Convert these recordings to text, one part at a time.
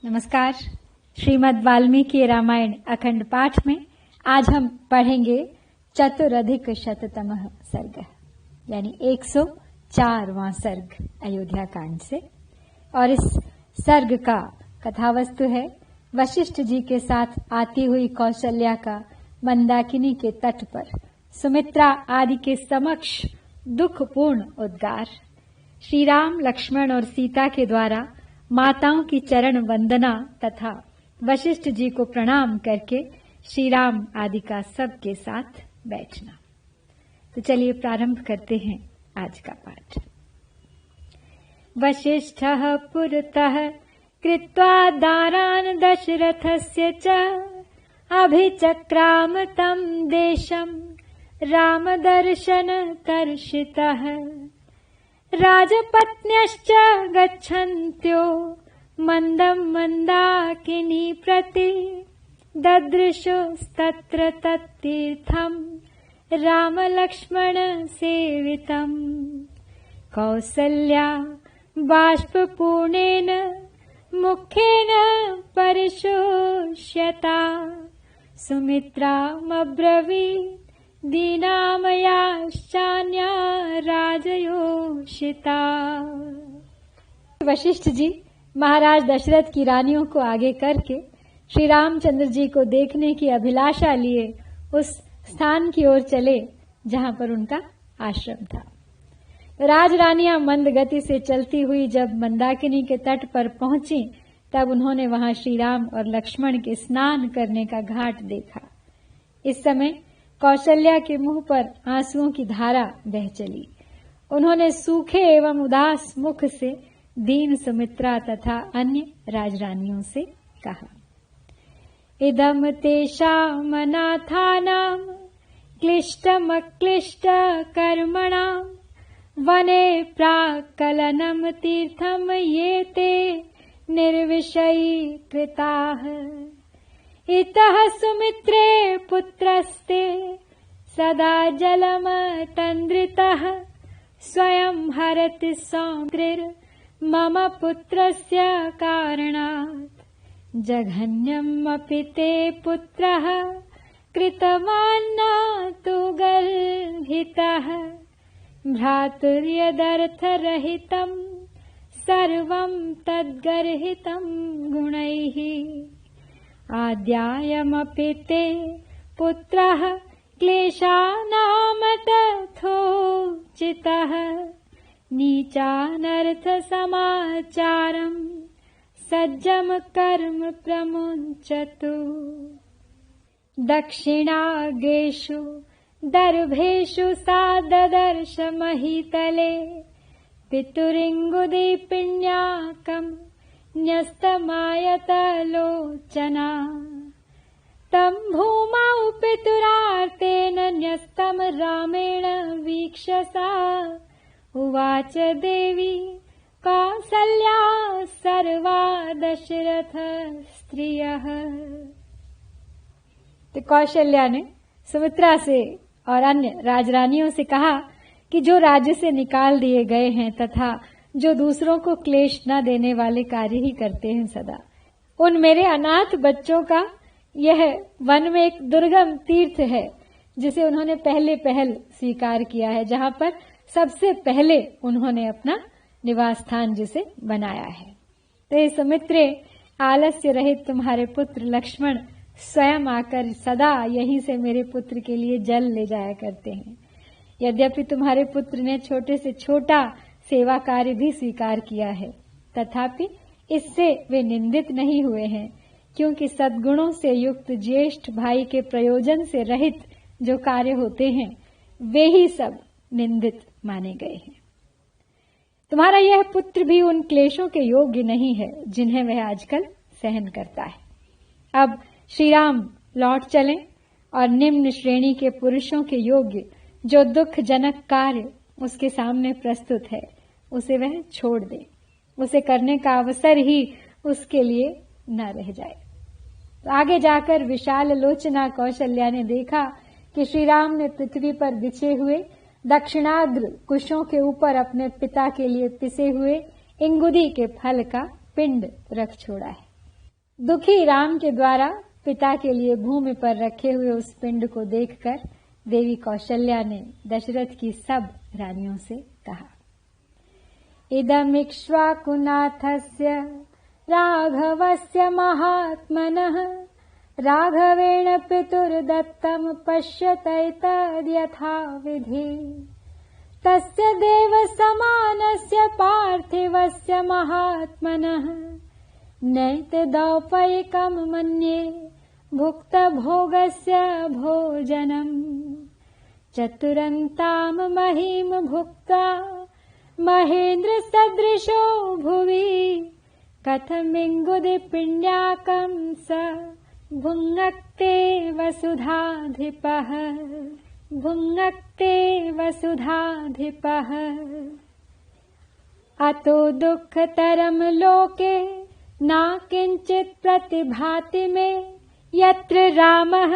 नमस्कार। श्रीमद् वाल्मीकि रामायण अखंड पाठ में आज हम पढ़ेंगे चतुरधिक शततमः सर्ग यानी 104वां सर्ग अयोध्या कांड से। और इस सर्ग का कथावस्तु है वशिष्ठ जी के साथ आती हुई कौशल्या का मंदाकिनी के तट पर सुमित्रा आदि के समक्ष दुखपूर्ण उद्गार, श्री राम लक्ष्मण और सीता के द्वारा माताओं की चरण वंदना तथा वशिष्ठ जी को प्रणाम करके श्री राम आदि का सबके साथ बैठना। तो चलिए प्रारंभ करते हैं आज का पाठ। वशिष्ठः पुरतः कृत्वा दारान् दशरथस्य च अभिचक्राम तं देशं रामदर्शन तर्षितः। राजपत्न्यश्च गच्छन्त्यो मन्दं मन्दाकिनी प्रति ददृशुस्तत्र तत्तीर्थं रामलक्ष्मण सेवितम्। कौसल्या बाष्पपूर्णेन मुखेन परिशोष्यता सुमित्रामब्रवीत् दीनामयाश्चान्या राजयोषिता। वशिष्ठ जी महाराज दशरथ की रानियों को आगे करके श्री रामचंद्र जी को देखने की अभिलाषा लिए उस स्थान की ओर चले जहां पर उनका आश्रम था। राजरानियां मंद गति से चलती हुई जब मंदाकिनी के तट पर पहुंची तब उन्होंने वहां श्री राम और लक्ष्मण के स्नान करने का घाट देखा। इस समय कौशल्या के मुंह पर आंसुओं की धारा बह चली। उन्होंने सूखे एवं उदास मुख से दीन सुमित्रा तथा अन्य राजरानियों से कहा, इदम तेषाम् अनाथानाम् क्लिष्टमक्लिष्ट कर्मणाम् वने प्राक्कलनम् तीर्थम् ये ते निर्विषयी कृताः। इतः सुमित्रे पुत्रस्ते सदा जलमतन्द्रितः स्वयं हरति सौन्द्रिर्मम पुत्रस्य कारणात्। जघन्यमपि ते पुत्रः कृतवान् न तु गर्हितः। भ्रातुर्यदर्थरहितं सर्वं तद्गर्हितं गुणैः। आद्यायमपि ते पुत्रः क्लेशानाम तथोचितः। नीचानर्थसमाचारं सज्जम कर्म प्रमुञ्चतु। दक्षिणाग्रेषु दर्भेषु सा ददर्श महीतले पितुरिङ्गुदीपिण्याकम् न्यस्तमायतलोचना। तं भूमौ पितुरार्तेन न्यस्तं रामेण वीक्ष्य सा उवाच देवी कौसल्या सर्वा दशरथ स्त्रियः। तो कौशल्या ने सुमित्रा से और अन्य राजरानियों से कहा कि जो राज्य से निकाल दिए गए हैं तथा जो दूसरों को क्लेश न देने वाले कार्य ही करते हैं सदा, उन मेरे अनाथ बच्चों का यह वन में एक दुर्गम तीर्थ है जिसे उन्होंने पहल स्वीकार किया है, जहां पर सबसे पहले उन्होंने अपना निवास स्थान जिसे बनाया है। तो ये सुमित्रे आलस्य रहित तुम्हारे पुत्र लक्ष्मण स्वयं आकर सदा यहीं से मेरे पुत्र के लिए जल ले जाया करते हैं। यद्यपि तुम्हारे पुत्र ने छोटे से छोटा सेवा कार्य भी स्वीकार किया है, तथापि इससे वे निंदित नहीं हुए हैं, क्योंकि सद्गुणों से युक्त ज्येष्ठ भाई के प्रयोजन से रहित जो कार्य होते हैं वे ही सब निंदित माने गए हैं। तुम्हारा यह पुत्र भी उन क्लेशों के योग्य नहीं है जिन्हें वह आजकल सहन करता है। अब श्री राम लौट चलें और निम्न श्रेणी के पुरुषों के योग्य जो दुखजनक कार्य उसके सामने प्रस्तुत है उसे वह छोड़ दे, उसे करने का अवसर ही उसके लिए न रह जाए। तो आगे जाकर विशाल लोचना कौशल्या ने देखा कि श्री राम ने पृथ्वी पर बिछे हुए दक्षिणाग्र कुशों के ऊपर अपने पिता के लिए पिसे हुए इंगुदी के फल का पिंड रख छोड़ा है। दुखी राम के द्वारा पिता के लिए भूमि पर रखे हुए उस पिंड को देखकर देवी कौशल्या ने दशरथ की सब रानियों से कहा, इदमिक्ष्वाकुनाथस्य राघवस्य महात्मनः राघवेण पितुर्दत्तं पश्यतैतद्यथा विधि तस्य देवसमानस्य पार्थिवस्य महात्मनः नैतदौपैकं मन्ये भुक्तभोगस्य भोजनम् चतुरन्तां महीं भुक्त्वा महेन्द्रसदृशो भुवि कथमिङ्गुदिपिण्याकं स भुङ्क्ते वसुधाधिपः भुङ्क्ते वसुधाधिपः अतो दुःखतरं लोके न किञ्चित् प्रतिभाति मे यत्र रामः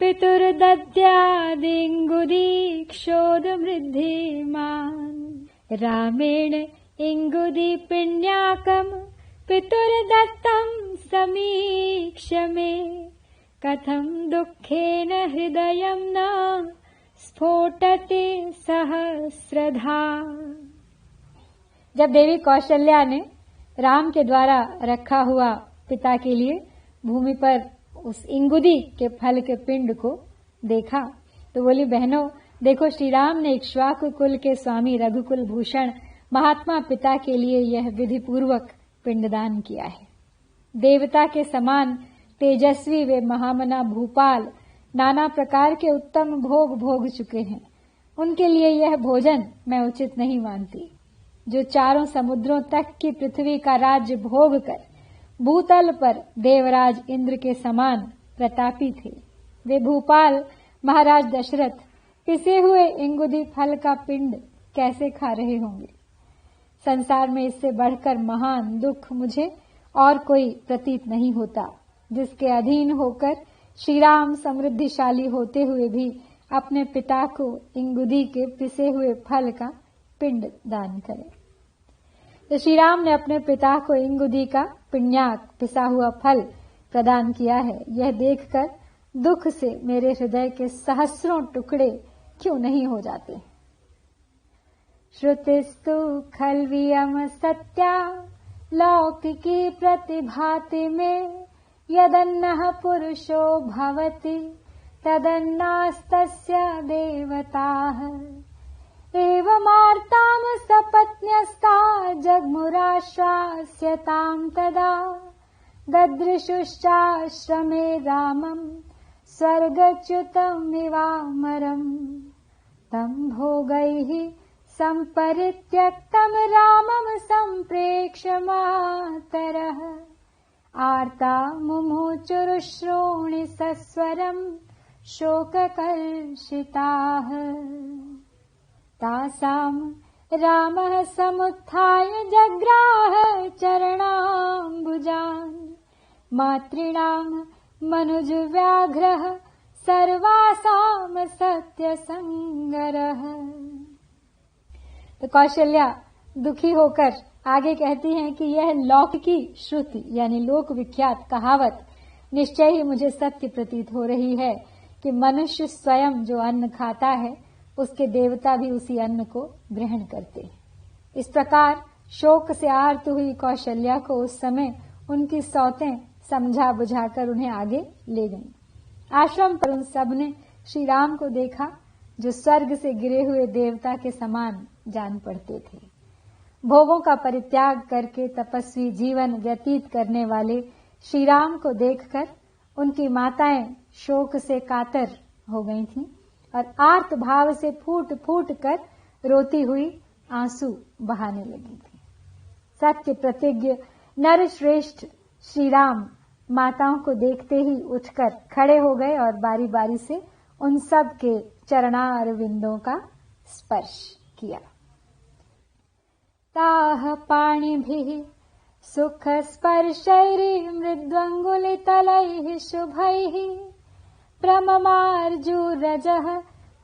पितुर्दद्यादिङ्गुदीक्षोदवृद्धिमान् रामेण इङ्गुदीपिण्याकं पितुर्दत्तं समीक्ष्य मे कथं दुःखेन हृदयं न स्फोटति सहस्रधा। जब देवी कौशल्या ने राम के द्वारा रखा हुआ पिता के लिए भूमि पर उस इंगुदी के फल के पिंड को देखा तो बोली, बहनों देखो, श्री राम ने इक्ष्वाकु कुल के स्वामी रघुकुल भूषण महात्मा पिता के लिए यह विधि पूर्वक पिंडदान किया है। देवता के समान तेजस्वी वे महामना भूपाल नाना प्रकार के उत्तम भोग भोग चुके हैं। उनके लिए यह भोजन मैं उचित नहीं मानती। जो चारों समुद्रों तक की पृथ्वी का राज्य भोग कर भूतल पर देवराज इंद्र के समान प्रतापी थे, वे भूपाल महाराज दशरथ पिसे हुए इंगुदी फल का पिंड कैसे खा रहे होंगे। संसार में इससे बढ़कर महान दुख मुझे और कोई प्रतीत नहीं होता, जिसके अधीन होकर श्री राम समृद्धिशाली होते हुए भी अपने पिता को इंगुदी के पिसे हुए फल का पिंड दान करें। तो श्री राम ने अपने पिता को इंगुदी का पिण्याक पिसा हुआ फल प्रदान किया है। यह देखकर दुख से मेरे हृदय के सहस्रों टुकड़े क्यों नहीं हो जाते। श्रुतिस्तु खल्वियम सत्या लौकिकी प्रतिभाति में यदन्नः पुरुषो भवति तदन्नास्तस्य देवताः एवमार्तां सपत्न्यस्ता जग्मुराश्वास्यतां तदा ददृशुश्चाश्रमे रामं स्वर्गच्युतमिवामरम् तं भोगैः सम्परित्यक्तं रामं सम्प्रेक्ष्य मातरः आर्ता मुमुचुरुश्रोणि सस्वरं शोककर्षिताः तासां रामः समुत्थाय जग्राह चरणाम्बुजान् मातॄणां मनुजव्याघ्रः सर्वासां सत्यसंगरः। तो कौशल्या दुखी होकर आगे कहती हैं कि यह लौकिकी श्रुति यानी लोक विख्यात कहावत निश्चय ही मुझे सत्य प्रतीत हो रही है कि मनुष्य स्वयं जो अन्न खाता है उसके देवता भी उसी अन्न को ग्रहण करते हैं। इस प्रकार शोक से आर्त हुई कौशल्या को उस समय उनकी सौतें समझा बुझाकर उन्हें आगे ले गईं। आश्रम पर उन सब ने श्री राम को देखा जो स्वर्ग से गिरे हुए देवता के समान जान पड़ते थे। भोगों का परित्याग करके तपस्वी जीवन व्यतीत करने वाले श्री राम को देखकर उनकी माताएं शोक से कातर हो गई थीं और आर्त भाव से फूट फूट कर रोती हुई आंसू बहाने लगी थी। सत्य प्रतिज्ञ नर श्रेष्ठ श्री राम माताओं को देखते ही उठकर खड़े हो गए और बारी बारी से उन सब के चरणारविंदों का स्पर्श किया। ताह पाणिभिः सुख स्पर्शैः मृद्वंगुलितलैः शुभैः प्रममार्जुरजः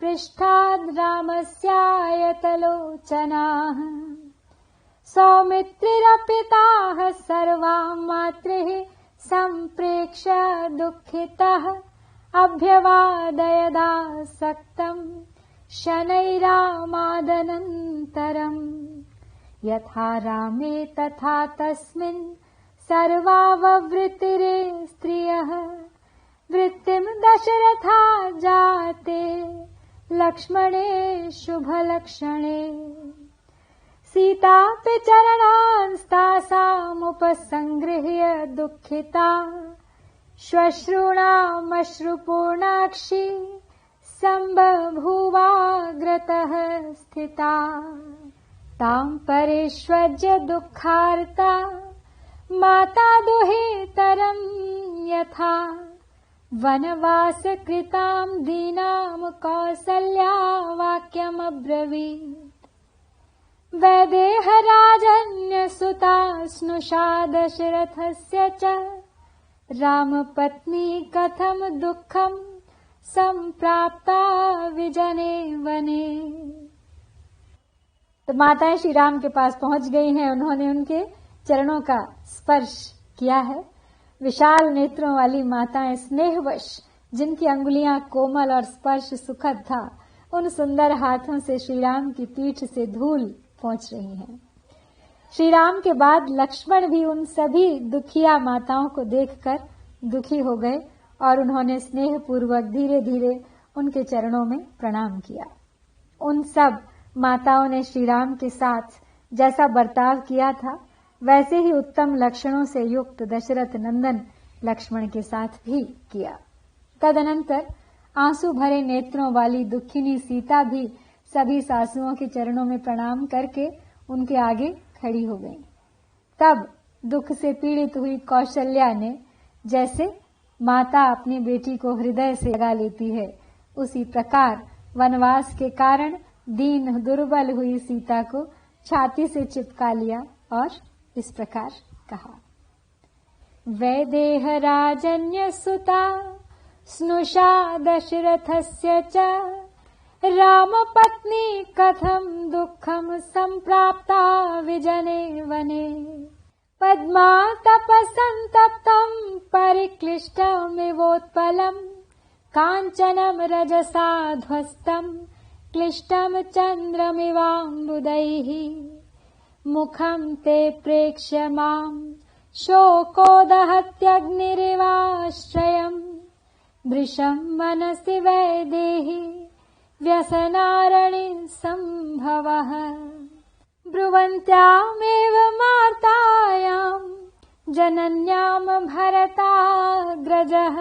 पृष्ठाद् रामस्यायतलोचनाः सौमित्रिरपिताः सर्वां मातृः सम्प्रेक्ष्य दुःखितः अभ्यवादयदासक्तम् शनैरामादनन्तरम् यथा रामे तथा तस्मिन् सर्वाववृत्तिरे स्त्रियः वृत्तिम् दशरथा जाते लक्ष्मणे शुभलक्षणे सीतापि चरणांस्तासामुपसङ्गृह्य दुःखिता श्वश्रूणामश्रुपूर्णाक्षी सम्बभूवाग्रतः स्थिता ताम् परिष्वज्य दुःखार्ता माता दुहितरम् यथा वनवासकृताम् दीनाम् कौसल्या वाक्यमब्रवीत् वैदेहराजन्यसुता स्नुषा दशरथस्य च रामपत्नी कथम् दुःखम् सम्प्राप्ता विजने वने। तो माताएं श्री राम के पास पहुंच गई हैं। उन्होंने उनके चरणों का स्पर्श किया है। विशाल नेत्रों वाली माताएं स्नेहवश, जिनकी अंगुलियां कोमल और स्पर्श सुखद था, उन सुंदर हाथों से श्री राम की पीठ से धूल पहुंच रही हैं। श्री राम के बाद लक्ष्मण भी उन सभी दुखिया माताओं को देखकर दुखी हो गए और उन्होंने स्नेह पूर्वक धीरे धीरे उनके चरणों में प्रणाम किया। उन सब माताओं ने श्री राम के साथ जैसा बर्ताव किया था, वैसे ही उत्तम लक्षणों से युक्त दशरथ नंदन लक्ष्मण के साथ भी किया। तदनंतर आंसू भरे नेत्रों वाली दुखिनी सीता भी सभी सासुओं के चरणों में प्रणाम करके उनके आगे खड़ी हो गई। तब दुख से पीड़ित हुई कौशल्या ने, जैसे माता अपनी बेटी को हृदय से लगा लेती है, उसी प्रकार वनवास के कारण दीन दुर्बल हुई सीता को छाती से चिपका लिया और इस प्रकार कहा, वैदेहराजन्यसुता स्नुषा दशरथस्य च रामपत्नी कथम् दुःखम् सम्प्राप्ता विजने वने पद्मा तपसन्तप्तम् परिक्लिष्टमिवोत्पलम् काञ्चनम् रजसा ध्वस्तम् क्लिष्टम् चन्द्रमिवाम्बुदैः मुखम् ते प्रेक्ष्य माम् शोकोदहत्यग्निरिवाश्रयम् वृषम् मनसि वैदेही व्यसनारणि सम्भवः ब्रुवन्त्यामेव मार्तायाम् जनन्याम् भरताग्रजः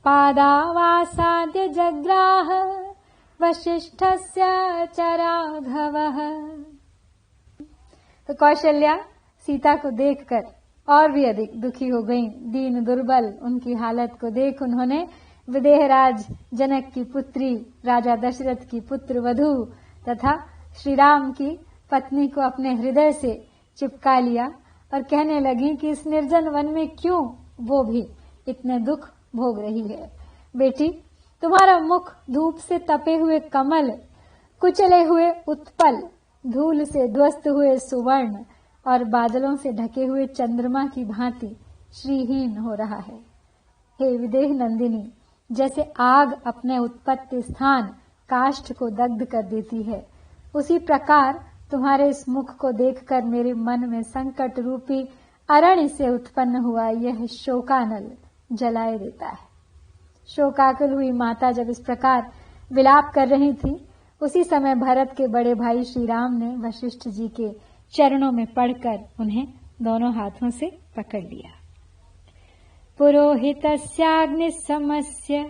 पादावासाद्य जग्राह वशिष्ठस्य च राघवः। तो कौशल्या सीता को देखकर और भी अधिक दुखी हो गईं। दीन दुर्बल उनकी हालत को देख उन्होंने विदेहराज जनक की पुत्री, राजा दशरथ की पुत्र वधू तथा श्री राम की पत्नी को अपने हृदय से चिपका लिया और कहने लगी कि इस निर्जन वन में क्यों वो भी इतने दुख भोग रही है। बेटी, तुम्हारा मुख धूप से तपे हुए कमल, कुचले हुए उत्पल, धूल से ध्वस्त हुए सुवर्ण और बादलों से ढके हुए चंद्रमा की भांति श्रीहीन हो रहा है। हे विदेह नंदिनी, जैसे आग अपने उत्पत्ति स्थान काष्ठ को दग्ध कर देती है, उसी प्रकार तुम्हारे इस मुख को देखकर मेरे मन में संकट रूपी अरण्य से उत्पन्न हुआ यह शोकानल जलाए देता है। शोकाकुल हुई माता जब इस प्रकार विलाप कर रही थी, उसी समय भरत के बड़े भाई श्री राम ने वशिष्ठ जी के चरणों में पड़कर उन्हें दोनों हाथों से पकड़ लिया। पुरोहितस्याग्निसमस्य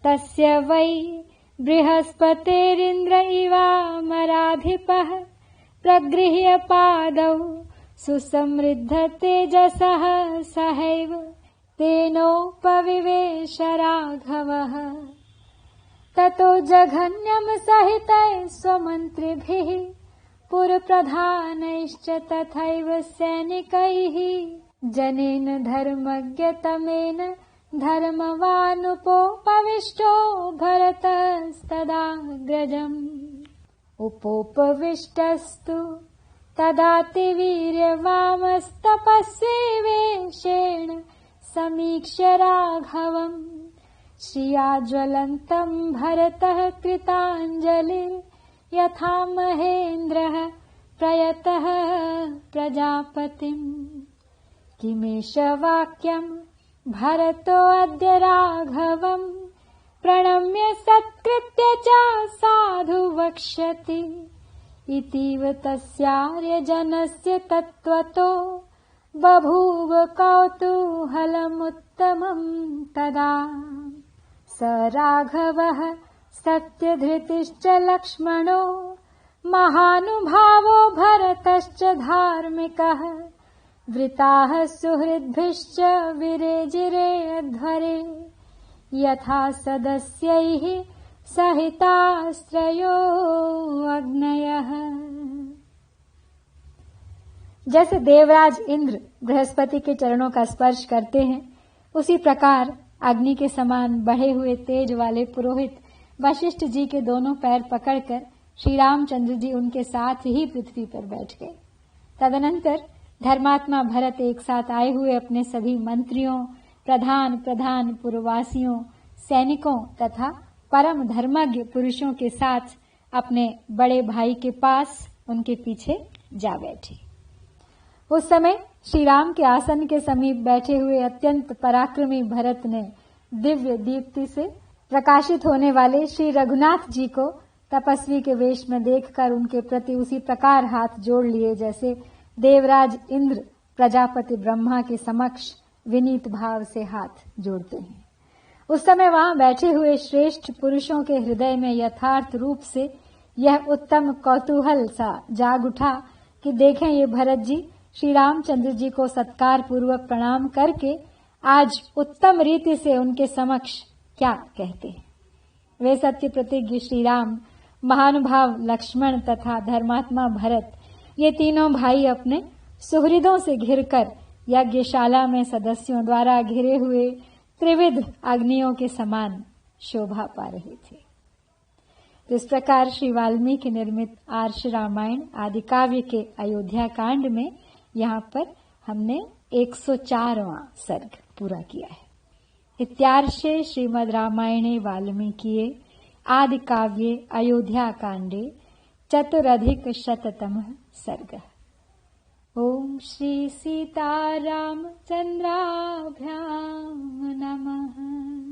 तस्य वै बृहस्पतिरिन्द्र इवामराधिपः प्रगृह्य पादौ सुसमृद्ध तेजसः सहैव तेनोपविवेश राघवः ततो जघन्यम् सहितैः स्वमन्त्रिभिः पुरप्रधानैश्च तथैव सैनिकैः जनेन धर्मज्ञतमेन धर्मवानुपोपविष्टो भरतस्तदाग्रजम् उपोपविष्टस्तु तदातिवीर्यवामस्तपस्वी वेशेण समीक्ष्य राघवम् श्रिया ज्वलन्तम् भरतः कृताञ्जलिर् यथा महेन्द्रः प्रयतः प्रजापतिम् किमेष वाक्यम् भरतो अद्य राघवम् प्रणम्य सत्कृत्य च साधु वक्ष्यति इतीव तस्यार्यजनस्य तत्त्वतो बभूव कौतूहलमुत्तमम् तदा स राघवः सत्यधृतिश्च लक्ष्मणो महानुभावो भरतश्च धार्मिकः वृताः सुहृद्भिश्च विरेजिरे अध्वरे यथा सदस्यैः सहितास्त्रयो अग्नयः। जैसे देवराज इंद्र बृहस्पति के चरणों का स्पर्श करते हैं, उसी प्रकार अग्नि के समान बढ़े हुए तेज वाले पुरोहित वशिष्ठ जी के दोनों पैर पकड़कर श्री रामचंद्र जी उनके साथ ही पृथ्वी पर बैठ गए। तदनंतर धर्मात्मा भरत एक साथ आए हुए अपने सभी मंत्रियों, प्रधान पुरवासियों, सैनिकों तथा परम धर्मज्ञ पुरुषों के साथ अपने बड़े भाई के पास उनके पीछे जा बैठे। उस समय श्री राम के आसन के समीप बैठे हुए अत्यंत पराक्रमी भरत ने दिव्य दीप्ति से प्रकाशित होने वाले श्री रघुनाथ जी को तपस्वी के वेश में देखकर उनके प्रति उसी प्रकार हाथ जोड़ लिए जैसे देवराज इंद्र प्रजापति ब्रह्मा के समक्ष विनीत भाव से हाथ जोड़ते हैं। उस समय वहां बैठे हुए श्रेष्ठ पुरुषों के हृदय में यथार्थ रूप से यह उत्तम कौतूहल सा जाग उठा कि देखें ये भरत जी श्री रामचंद्र जी को सत्कार पूर्वक प्रणाम करके आज उत्तम रीति से उनके समक्ष क्या कहते हैं। वे सत्य प्रतिज्ञ श्री राम, महानुभाव लक्ष्मण तथा धर्मात्मा भरत, ये तीनों भाई अपने सुहृदों से घिरकर यज्ञशाला में सदस्यों द्वारा घिरे हुए त्रिविध अग्नियों के समान शोभा पा रहे थे। इस प्रकार श्री वाल्मीकि निर्मित आर्ष रामायण आदि काव्य के अयोध्या कांड में यहाँ पर हमने 104वां सर्ग पूरा किया है। इत्यार्षे श्रीमद् रामायणे वाल्मीकिये आदि काव्ये अयोध्या कांडे 4+100तमः सर्गः। ओम श्री सीतारामचंद्राभ्यां नमः।